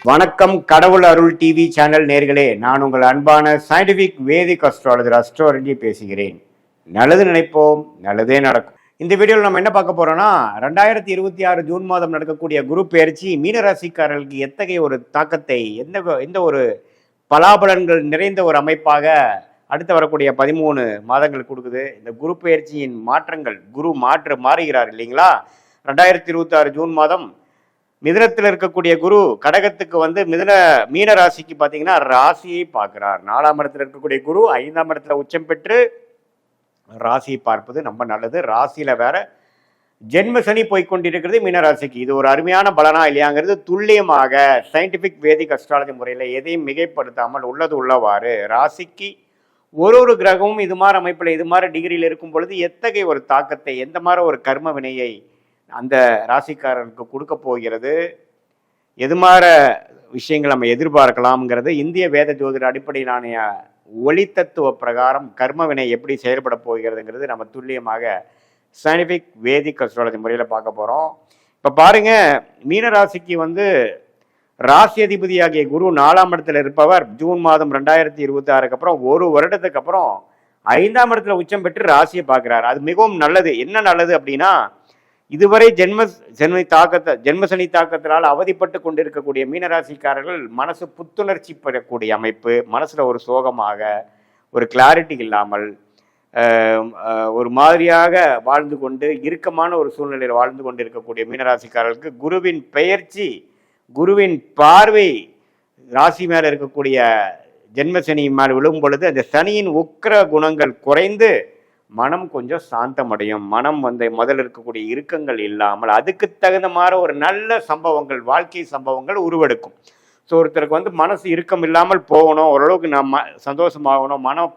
வணக்கம் கடவுள் அருள் TV channel நேர்களே, நான் உங்கள் அன்பான சயின்டிபிக் வேதிக் அஸ்ட்ராலஜர் அஸ்ட்ராலஜி பேசுகிறேன். நல்லது நினைப்போம், நல்லதே நடக்கும். இந்த வீடியோவில் நம்ம என்ன பார்க்க போறோம்னா, 2026 ஜூன் மாதம் நடக்கக்கூடிய குரு பெயர்ச்சி மீனராசிக்காரர்களுக்கு எத்தகைய ஒரு தாக்கத்தை, எந்த ஒரு பலாபலன்கள் நிறைந்த ஒரு அமைப்பாக அடுத்து வரக்கூடிய 13 மாதங்கள் கொடுக்குது. இந்த குரு பெயர்ச்சியின் மாற்றங்கள், குரு மாறுகிறார் இல்லைங்களா? 2026 ஜூன் மாதம் மிதுனத்தில் இருக்கக்கூடிய குரு கடகத்துக்கு வந்து மீன ராசிக்கு பார்த்தீங்கன்னா ராசியை பார்க்கிறார். 4ஆம் இடத்துல இருக்கக்கூடிய குரு 5ஆம் இடத்துல உச்சம் பெற்று ராசியை பார்ப்பது ரொம்ப நல்லது. ராசியில வேற ஜென்ம சனி போய்கொண்டிருக்கிறது மீனராசிக்கு. இது ஒரு அருமையான பலனா இல்லையாங்கிறது துல்லியமாக சயின்டிபிக் வேதிக் அஸ்ட்ராலஜி முறையில் எதையும் மிகைப்படுத்தாமல் உள்ளது உள்ளவாறு ராசிக்கு ஒரு கிரகமும் இது மாதிரி அமைப்பில் இது மாதிரி டிகிரியில் இருக்கும் பொழுது எத்தகைய ஒரு தாக்கத்தை, எந்த மாதிரி ஒரு கர்ம வினையை அந்த ராசிக்காரனுக்கு கொடுக்க போகிறது, எது மாதிரி விஷயங்கள் நம்ம எதிர்பார்க்கலாம்ங்கிறது இந்திய வேத ஜோதிட அடிப்படையிலான ஒளி தத்துவ பிரகாரம் கர்ம வினை எப்படி செயல்பட போகிறதுங்கிறது நம்ம துல்லியமாக சயின்டிபிக் வேதிக் அஸ்ட்ராலஜி முறையில் பார்க்க போகிறோம். இப்போ பாருங்க, மீனராசிக்கு வந்து ராசி அதிபதியாகிய குரு 4ஆம் இடத்துல இருப்பவர் ஜூன் மாதம் 2026 அப்புறம் ஒரு வருடத்துக்கு அப்புறம் 5ஆம் இடத்துல உச்சம் பெற்று ராசியை பார்க்கிறார். அது மிகவும் நல்லது. என்ன நல்லது அப்படின்னா, இதுவரை ஜென்மசனி தாக்கத்தினால் அவதிப்பட்டு கொண்டிருக்கக்கூடிய மீனராசிக்காரர்கள் மனசு புத்துணர்ச்சி பெறக்கூடிய அமைப்பு, மனசுல ஒரு சோகமாக, ஒரு கிளாரிட்டி இல்லாமல் ஒரு மாதிரியாக வாழ்ந்து கொண்டு இறுக்கமான ஒரு சூழ்நிலையில் வாழ்ந்து கொண்டு இருக்கக்கூடிய மீனராசிக்காரர்களுக்கு குருவின் பெயர்ச்சி, குருவின் பார்வை ராசி மேல இருக்கக்கூடிய ஜென்மசனி மேல் விழும் பொழுது அந்த சனியின் உக்கிர குணங்கள் குறைந்து மனம் கொஞ்சம் சாந்தமடையும். மனம் வந்து முதல்ல இருக்கக்கூடிய இறுக்கங்கள் இல்லாமல் அதுக்கு தகுந்த மாதிரி ஒரு நல்ல சம்பவங்கள், வாழ்க்கை சம்பவங்கள் உருவெடுக்கும். ஸோ ஒருத்தருக்கு வந்து மனசு இறுக்கம் இல்லாமல் போகணும், ஓரளவுக்கு நம்ம சந்தோஷமாகணும், மனம்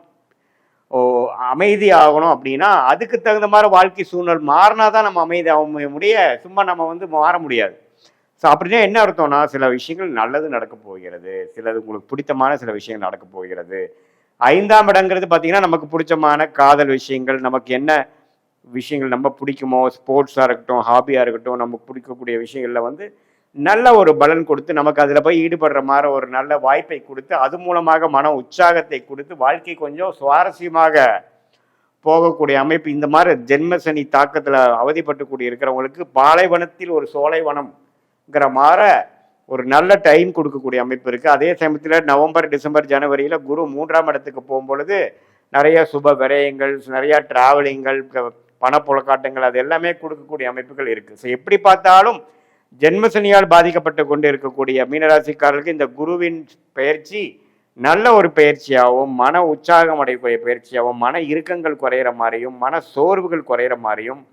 அமைதி ஆகணும் அப்படின்னா அதுக்கு தகுந்த மாதிரி வாழ்க்கை சூழ்நிலை மாறினா தான் நம்ம அமைதி ஆக முடிய, சும்மா நம்ம வந்து மாற முடியாது. ஸோ அப்படின்னா என்ன அர்த்தம்னா, சில விஷயங்கள் நல்லது நடக்க போகிறது, சிலது உங்களுக்கு பிடித்தமான சில விஷயங்கள் நடக்க போகிறது. 5ஆம் இடங்கிறது பார்த்தீங்கன்னா நமக்கு பிடிச்சமான காதல் விஷயங்கள், நமக்கு என்ன விஷயங்கள் நம்ம பிடிக்குமோ, ஸ்போர்ட்ஸாக இருக்கட்டும், ஹாபியாக இருக்கட்டும், நமக்கு பிடிக்கக்கூடிய விஷயங்களில் வந்து நல்ல ஒரு பலன் கொடுத்து நமக்கு அதில் போய் ஈடுபடுற மாதிரி ஒரு நல்ல வாய்ப்பை கொடுத்து அது மூலமாக மன உற்சாகத்தை கொடுத்து வாழ்க்கை கொஞ்சம் சுவாரஸ்யமாக போகக்கூடிய அமைப்பு. இந்த மாதிரி ஜென்மசனி தாக்கத்தில் அவதிப்பட்டு கூடி இருக்கிறவங்களுக்கு பாலைவனத்தில் ஒரு சோலைவனம்ங்கிற மாதிரி ஒரு நல்ல டைம் கொடுக்கக்கூடிய அமைப்பு இருக்குது. அதே சமயத்தில் நவம்பர், டிசம்பர், ஜனவரியில் குரு 3ஆம் இடத்துக்கு போகும்பொழுது நிறைய சுப விரயங்கள், நிறையா டிராவலிங்கள், பணப்புழக்காட்டங்கள், அது எல்லாமே கொடுக்கக்கூடிய அமைப்புகள் இருக்குது. ஸோ எப்படி பார்த்தாலும் ஜென்மசனியால் பாதிக்கப்பட்டு கொண்டு இருக்கக்கூடிய மீனராசிக்காரர்களுக்கு இந்த குருவின் பயிற்சி நல்ல ஒரு பயிற்சியாகவும், மன உற்சாகம் அடையக்கூடிய பயிற்சியாகவும், மன இறுக்கங்கள் குறையிற மாதிரியும், மன சோர்வுகள் குறையிற மாதிரியும்,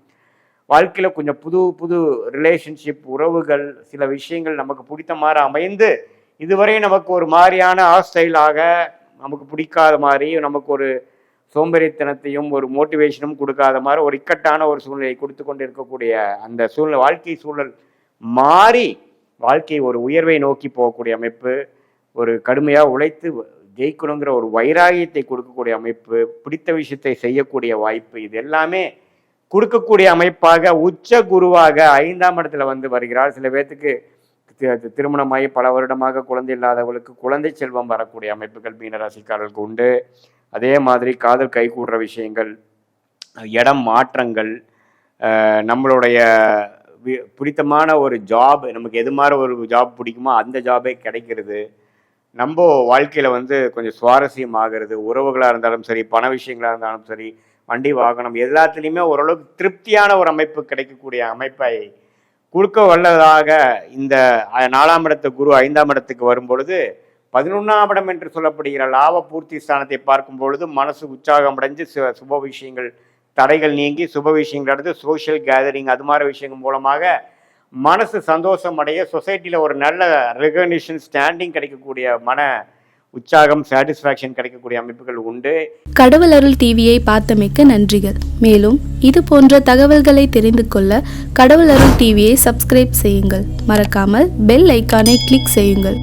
வாழ்க்கையில் கொஞ்சம் புது ரிலேஷன்ஷிப், உறவுகள், சில விஷயங்கள் நமக்கு பிடித்த மாதிரி அமைந்து இதுவரை நமக்கு ஒரு மாதிரியான ஹாஸ்டைலாக நமக்கு பிடிக்காத மாதிரி, நமக்கு ஒரு சோம்பேறித்தனத்தையும் ஒரு மோட்டிவேஷனும் கொடுக்காத மாதிரி ஒரு இக்கட்டான ஒரு சூழ்நிலையை கொடுத்து கொண்டு இருக்கக்கூடிய அந்த வாழ்க்கை சூழல் மாறி வாழ்க்கை ஒரு உயர்வை நோக்கி போகக்கூடிய அமைப்பு, ஒரு கடுமையாக உழைத்து ஜெயிக்கணுங்கிற ஒரு வைராகியத்தை கொடுக்கக்கூடிய அமைப்பு, பிடித்த விஷயத்தை செய்யக்கூடிய வாய்ப்பு, இது எல்லாமே கொடுக்கக்கூடிய அமைப்பாக உச்ச குருவாக 5ஆம் இடத்துல வந்து வருகிறார். சில பேர்த்துக்கு திருமணமாகி பல வருடமாக குழந்தை இல்லாதவர்களுக்கு குழந்தை செல்வம் வரக்கூடிய அமைப்புகள் மீனராசிக்காரர்களுக்கு உண்டு. அதே மாதிரி காதல் கைகூடுற விஷயங்கள், இடம் மாற்றங்கள், நம்மளுடைய பிடித்தமான ஒரு ஜாப், நமக்கு எது மாதிரி ஒரு ஜாப் பிடிக்குமோ அந்த ஜாபே கிடைக்கிறது, நம்ம வாழ்க்கையில் வந்து கொஞ்சம் சுவாரஸ்யம் ஆகிறது, உறவுகளாக இருந்தாலும் சரி, பண விஷயங்களாக இருந்தாலும் சரி, வண்டி வாகனம், எல்லாத்துலேயுமே ஓரளவுக்கு திருப்தியான ஒரு அமைப்பு கிடைக்கக்கூடிய அமைப்பை கொடுக்க வல்லதாக இந்த 4ஆம் இடத்து குரு 5ஆம் இடத்துக்கு வரும்பொழுது 11ஆம் இடம் என்று சொல்லப்படுகிற லாப பூர்த்தி ஸ்தானத்தை பார்க்கும் பொழுது மனசு உற்சாகம் அடைஞ்சு சுப விஷயங்கள், தடைகள் நீங்கி சுப விஷயங்கள் நடந்து சோஷியல் கேதரிங், அது மாதிரி விஷயங்கள் மூலமாக மனசு சந்தோஷம் அடைய, சொசைட்டியில் ஒரு நல்ல ரெகக்னிஷன், ஸ்டாண்டிங் கிடைக்கக்கூடிய மன உற்சாகம், சாட்டிஸ்ஃபேக்ஷன் கிடைக்கக்கூடிய அமைப்புகள் உண்டு. கடவுள் அருள் டிவியை பார்த்தமைக்க நன்றிகள். மேலும் இது போன்ற தகவல்களை தெரிந்து கொள்ள கடவுள் அருள் டிவியை சப்ஸ்கிரைப் செய்யுங்கள். மறக்காமல் பெல் ஐக்கானை கிளிக் செய்யுங்கள்.